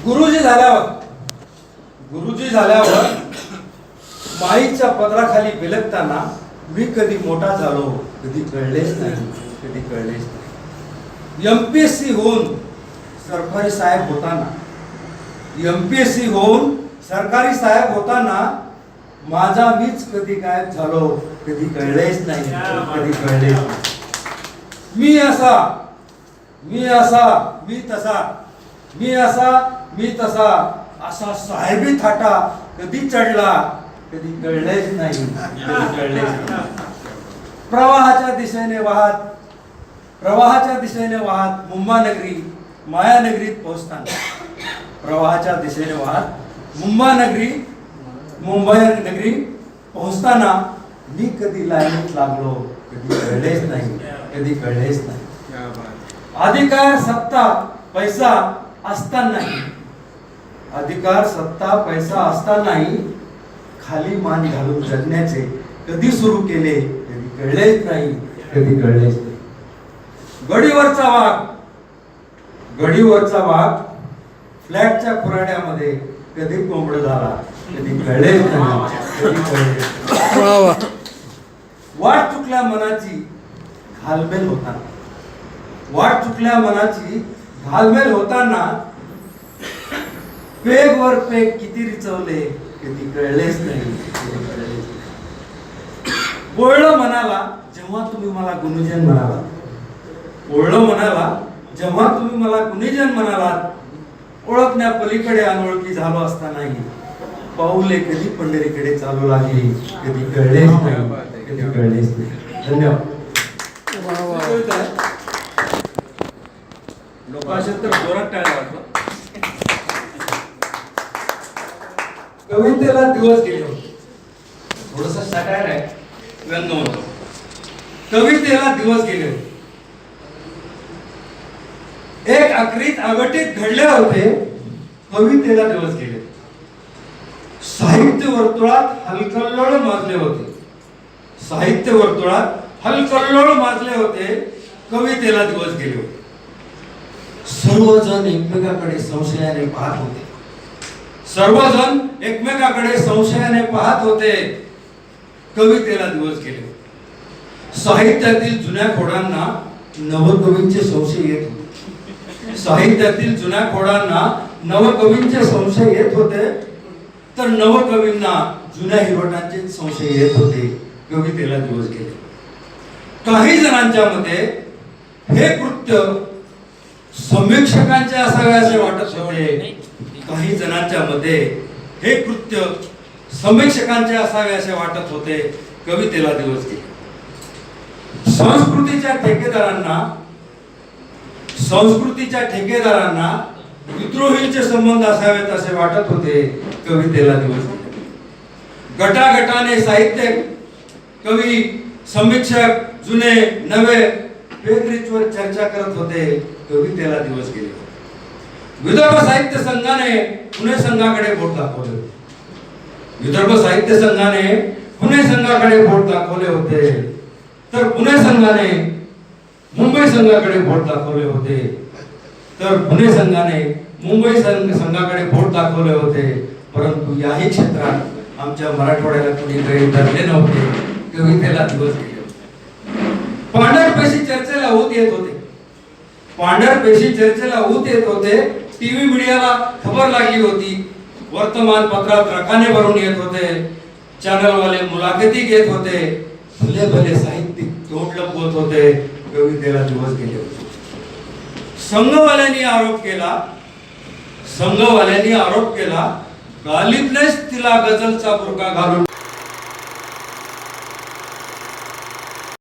गुरुजी झाल्यावर माईच्या पदराखाली बिलगताना मी कधी मोठा झालो कधी कळलेच नाही. एमपीएससी होऊन सरकारी साहेब होताना माझा मीच कधी गायब झालो कधी कळलेच नाही. मी तसा असा साहेबी थाटा कधी चढला कधी कळलेच नाही. प्रवाहाच्या दिशेने वाहत मुंबानगरी मायानगरीत पोहोचताना मी कधी लाईनीत लागलो कधी कळलेच नाही. अधिकार सत्ता पैसा असतानाही खाली मान घालून जगण्याचे कधी सुरू केले कधी कळलेच नाही. गडीवरचा वाघ फ्लॅटच्या खुराड्यामध्ये कधी कोंबड झाला कधी कळलेच नाही. वाट चुकल्या मनाची घालमेल होताना पेग वर पेग किती रिचवले कधी कळलेच नाही. बोललं मनाला जेव्हा तुम्ही मला गुणीजन म्हणालात ओळखण्या पलीकडे अनोळखी झालो असतानाही पाऊले कधी पंढरीकडे चालू लागली कधी कळलेच नाही. धन्यवाद. लोकांशी तर जोरात टाळ्या वाटलं. कवितेला दिवस गेले होते. थोडस सटायर आहे, व्यंग होतो. कवितेला दिवस गेले होते. एक अकरीत अघटित घडले होते. कवितेला दिवस गेले. साहित्य वर्तुळात हलकल्लोळ माजले होते. कवितेला दिवस गेले होते. सर्वजण एकमेकाकडे संशयाने पाहत होते. कवितेला दिवस गेले. साहित्यातील जुन्या खोडांना नवकवींचे संशय येत होते तर नवकवींना जुन्या हिरोटांचे संशय येत होते. कवितेला दिवस गेले. काही जणांच्या मते हे कृत्य समीक्षकांचे असावे असे वाटत होते. काही जणांच्या मते हे कृत्य समीक्षकांचे असावे असे वाटत होते. कवितेला दिवस गेले. संस्कृतीच्या ठेकेदारांना विद्रोहींचे संबंध असावेत असे वाटत होते. कवितेला दिवस गेले. गटागटाने साहित्य कवी समीक्षक जुने नवे पेगरीचवर चर्चा करत होते. कवितेला दिवस गेले. विदर्भ साहित्य संघाने पुणे संघाकडे बोट दाखवले होते तर पुणे संघाने मुंबई संघाकडे बोट दाखवले होते. परंतु याही क्षेत्रात आमच्या मराठवाड्याला कोणी काही धरले नव्हते. कवितेला दिवस गेले. पांढरपेशी चर्चेला ऊत येत होते. टीव्ही मीडियाला खबर लागली होती. वर्तमानपत्रात रकाने भरून येत होते. चॅनलवाले मुलाखती घेत होते. भले साहित्यिक तोंड लपवत होते. कवितेला दिवस गेले होते. संघवाल्यांनी आरोप केला गालिबनेच तिला गझलचा बुरका घालून